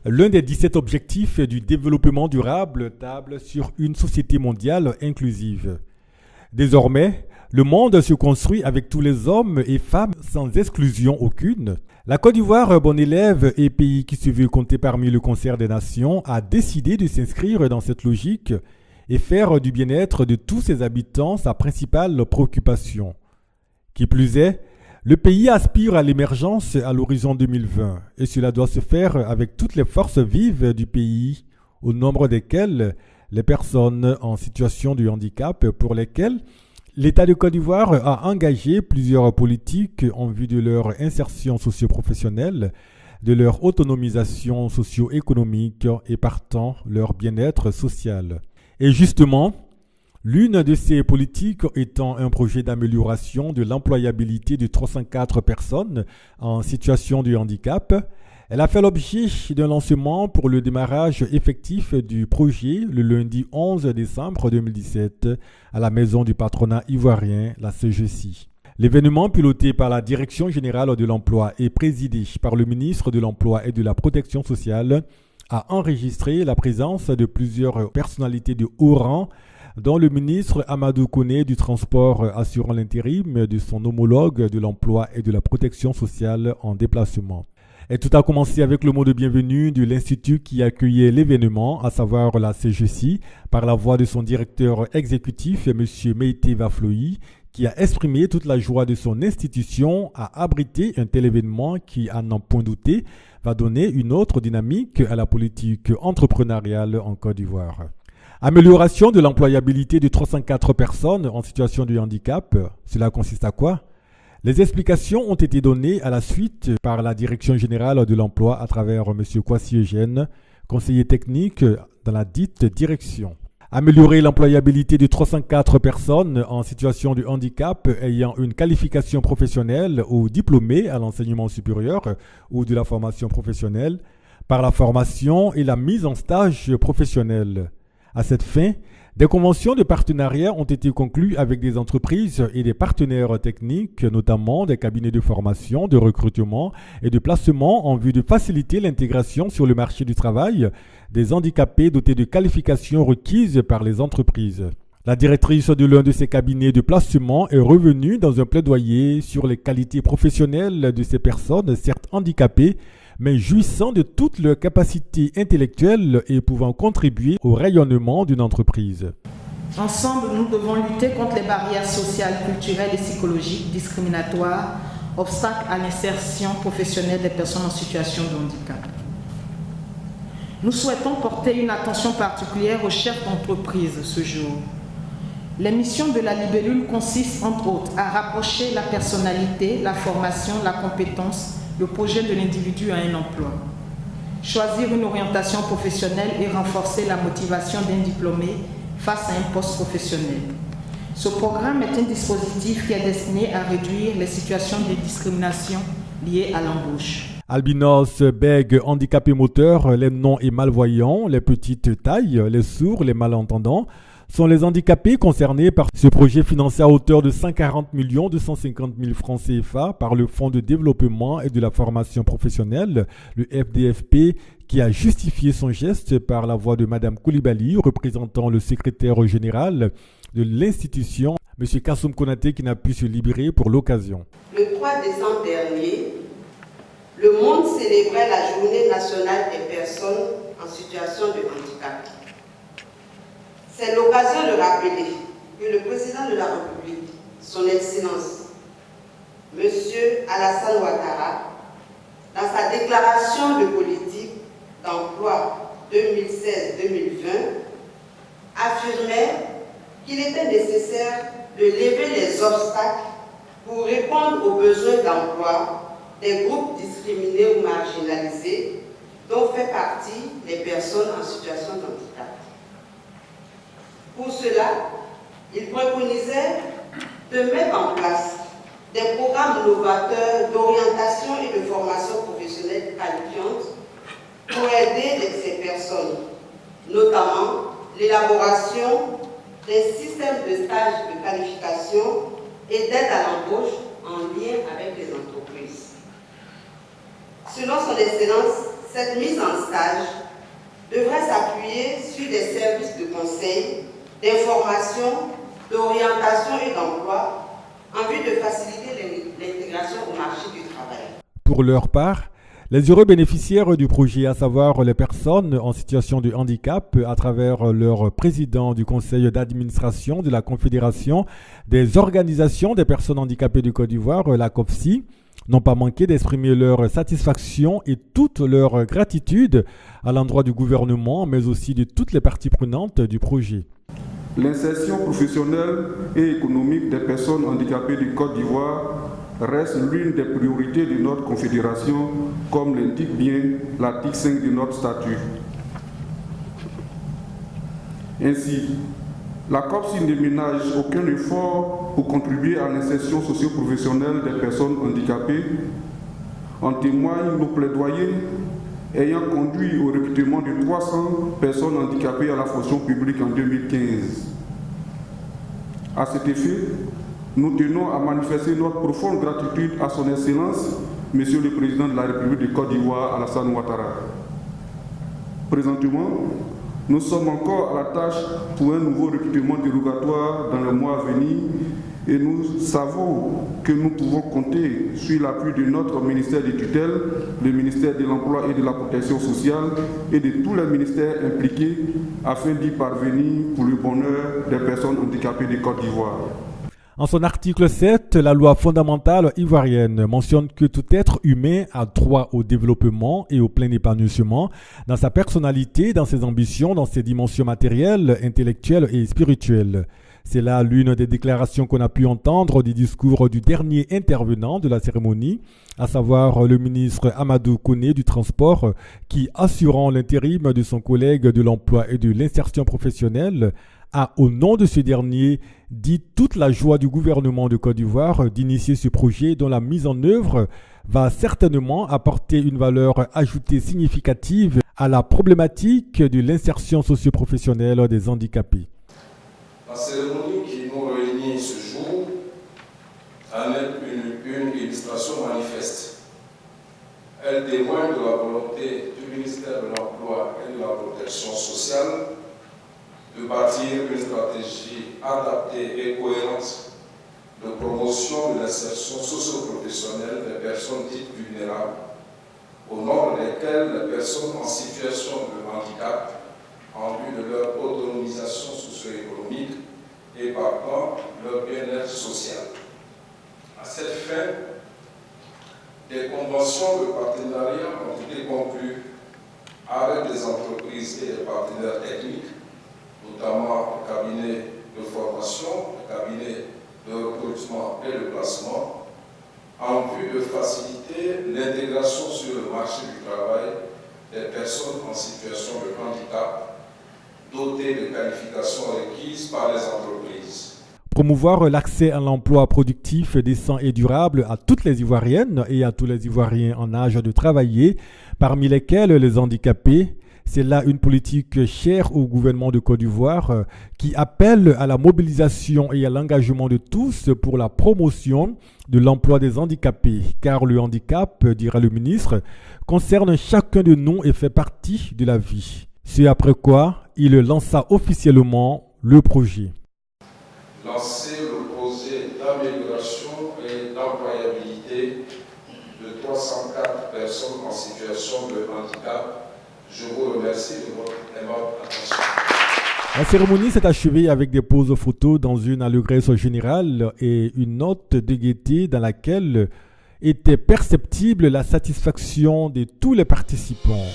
L'un des 17 objectifs du développement durable table sur une société mondiale inclusive. Désormais, le monde se construit avec tous les hommes et femmes sans exclusion aucune. La Côte d'Ivoire, bon élève et pays qui se veut compter parmi le concert des nations, a décidé de s'inscrire dans cette logique et faire du bien-être de tous ses habitants sa principale préoccupation. Qui plus est, le pays aspire à l'émergence à l'horizon 2020 et cela doit se faire avec toutes les forces vives du pays, au nombre desquelles les personnes en situation de handicap pour lesquelles l'État de Côte d'Ivoire a engagé plusieurs politiques en vue de leur insertion socio-professionnelle, de leur autonomisation socio-économique et partant leur bien-être social. Et justement, l'une de ces politiques étant un projet d'amélioration de l'employabilité de 304 personnes en situation de handicap, elle a fait l'objet d'un lancement pour le démarrage effectif du projet le lundi 11 décembre 2017 à la Maison du patronat ivoirien, la CGC. L'événement, piloté par la Direction générale de l'emploi et présidé par le ministre de l'Emploi et de la Protection sociale, a enregistré la présence de plusieurs personnalités de haut rang, dont le ministre Amadou Koné du Transport assurant l'intérim de son homologue de l'Emploi et de la Protection sociale en déplacement. Et tout a commencé avec le mot de bienvenue de l'Institut qui accueillait l'événement, à savoir la CGC, par la voix de son directeur exécutif, M. Meïté Vafloyi, qui a exprimé toute la joie de son institution à abriter un tel événement qui, à n'en point douter, va donner une autre dynamique à la politique entrepreneuriale en Côte d'Ivoire. Amélioration de l'employabilité de 304 personnes en situation de handicap, cela consiste à quoi ? Les explications ont été données à la suite par la Direction générale de l'emploi à travers M. Kwasi Eugène, conseiller technique dans la dite direction. Améliorer l'employabilité de 304 personnes en situation de handicap ayant une qualification professionnelle ou diplômée à l'enseignement supérieur ou de la formation professionnelle par la formation et la mise en stage professionnel. À cette fin, des conventions de partenariat ont été conclues avec des entreprises et des partenaires techniques, notamment des cabinets de formation, de recrutement et de placement en vue de faciliter l'intégration sur le marché du travail des handicapés dotés de qualifications requises par les entreprises. La directrice de l'un de ces cabinets de placement est revenue dans un plaidoyer sur les qualités professionnelles de ces personnes, certes handicapées, mais jouissant de toutes leurs capacités intellectuelles et pouvant contribuer au rayonnement d'une entreprise. Ensemble, nous devons lutter contre les barrières sociales, culturelles et psychologiques discriminatoires, obstacles à l'insertion professionnelle des personnes en situation de handicap. Nous souhaitons porter une attention particulière aux chefs d'entreprise ce jour. Les missions de la libellule consistent, entre autres, à rapprocher la personnalité, la formation, la compétence, le projet de l'individu à un emploi. Choisir une orientation professionnelle et renforcer la motivation d'un diplômé face à un poste professionnel. Ce programme est un dispositif qui est destiné à réduire les situations de discrimination liées à l'embauche. Albinos, bègues, handicapés moteurs, les non et malvoyants, les petites tailles, les sourds, les malentendants, sont les handicapés concernés par ce projet financé à hauteur de 140 250 000 francs CFA par le Fonds de développement et de la formation professionnelle, le FDFP, qui a justifié son geste par la voix de Mme Koulibaly, représentant le secrétaire général de l'institution, M. Kassoum Konaté, qui n'a pu se libérer pour l'occasion. Le 3 décembre dernier, le monde célébrait la Journée nationale des personnes en situation de handicap. C'est l'occasion de rappeler que le président de la République, son Excellence, M. Alassane Ouattara, dans sa déclaration de politique d'emploi 2016-2020, affirmait qu'il était nécessaire de lever les obstacles pour répondre aux besoins d'emploi des groupes discriminés ou marginalisés, dont fait partie les personnes en situation de handicap. Pour cela, il préconisait de mettre en place des programmes novateurs d'orientation et de formation professionnelle qualifiante pour aider ces personnes, notamment l'élaboration des systèmes de stage de qualification et d'aide à l'embauche en lien avec les entreprises. Selon son Excellence, cette mise en stage devrait s'appuyer sur des services de conseil, d'information, d'orientation et d'emploi en vue de faciliter l'intégration au marché du travail. Pour leur part, les heureux bénéficiaires du projet, à savoir les personnes en situation de handicap, à travers leur président du conseil d'administration de la Confédération des organisations des personnes handicapées du Côte d'Ivoire, la COFSI, n'ont pas manqué d'exprimer leur satisfaction et toute leur gratitude à l'endroit du gouvernement, mais aussi de toutes les parties prenantes du projet. L'insertion professionnelle et économique des personnes handicapées du Côte d'Ivoire reste l'une des priorités de notre confédération, comme l'indique bien l'article 5 de notre statut. Ainsi, la COFSI ne ménage aucun effort pour contribuer à l'insertion socio-professionnelle des personnes handicapées. En témoignent nos plaidoyers ayant conduit au recrutement de 300 personnes handicapées à la fonction publique en 2015. À cet effet, nous tenons à manifester notre profonde gratitude à son Excellence, Monsieur le Président de la République de Côte d'Ivoire, Alassane Ouattara. Présentement, nous sommes encore à la tâche pour un nouveau recrutement dérogatoire dans les mois à venir et nous savons que nous pouvons compter sur l'appui de notre ministère de tutelle, le ministère de l'Emploi et de la Protection sociale et de tous les ministères impliqués afin d'y parvenir pour le bonheur des personnes handicapées de Côte d'Ivoire. En son article 7, la loi fondamentale ivoirienne mentionne que tout être humain a droit au développement et au plein épanouissement dans sa personnalité, dans ses ambitions, dans ses dimensions matérielles, intellectuelles et spirituelles. C'est là l'une des déclarations qu'on a pu entendre du discours du dernier intervenant de la cérémonie, à savoir le ministre Amadou Koné du Transport, qui, assurant l'intérim de son collègue de l'emploi et de l'insertion professionnelle, a, au nom de ce dernier, dit toute la joie du gouvernement de Côte d'Ivoire d'initier ce projet dont la mise en œuvre va certainement apporter une valeur ajoutée significative à la problématique de l'insertion socio-professionnelle des handicapés. La cérémonie qui nous réunit ce jour en est une illustration manifeste. Elle témoigne de la volonté du ministère de l'Emploi et de la Protection sociale de bâtir une stratégie adaptée et cohérente de promotion de l'insertion socio-professionnelle des personnes dites vulnérables, au nombre desquelles les personnes en situation de handicap, en vue de leur autonomisation socio-économique et partant leur bien-être social. À cette fin, des conventions de partenariat ont été conclues avec des entreprises et des partenaires techniques, notamment le cabinet de formation, le cabinet de recrutement et de placement, en vue de faciliter l'intégration sur le marché du travail des personnes en situation de handicap, dotées de qualifications requises par les entreprises. Promouvoir l'accès à l'emploi productif, décent et durable à toutes les Ivoiriennes et à tous les Ivoiriens en âge de travailler, parmi lesquels les handicapés. C'est là une politique chère au gouvernement de Côte d'Ivoire qui appelle à la mobilisation et à l'engagement de tous pour la promotion de l'emploi des handicapés, car le handicap, dira le ministre, concerne chacun de nous et fait partie de la vie. C'est après quoi il lança officiellement le projet. Lancer le projet d'amélioration et d'employabilité de 304 personnes en situation de handicap. Je vous remercie de votre aimable attention. La cérémonie s'est achevée avec des poses photos dans une allégresse générale et une note de gaieté dans laquelle était perceptible la satisfaction de tous les participants.